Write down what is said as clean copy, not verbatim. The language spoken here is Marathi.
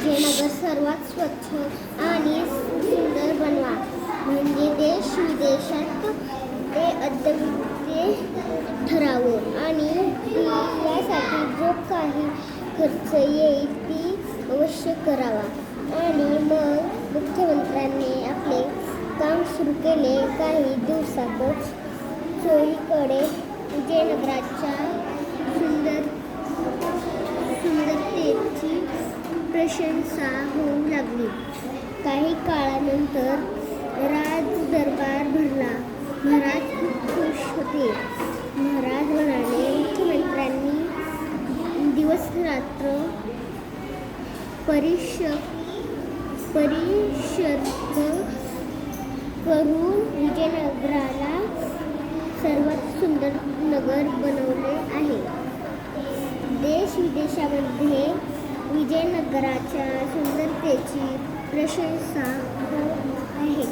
विजयनगर सर्वात स्वच्छ आणि सुंदर बनवा, म्हणजे देश विदेशात ते अद्वितीय ठरावं आणि यासाठी जो काही खर्च येईल ती अवश्य करावा. आणि मग मुख्यमंत्र्यांनी आपले काम सुरू केले. काही दिवसातच चोहीकडे विजयनगराच्या सुंदरतेची प्रशंसा होऊ लागली. काही काळानंतर राजदरबार भरला. महाराज खूप खुश होते. महाराज म्हणाले, मुख्यमंत्र्यांनी दिवसरात्र परिश्रम करून विजयनगराला सर्वात सुंदर नगर बनवले आहे. देश विदेशामध्ये विजयनगराच्या सुंदरतेची प्रशंसा होत आहे.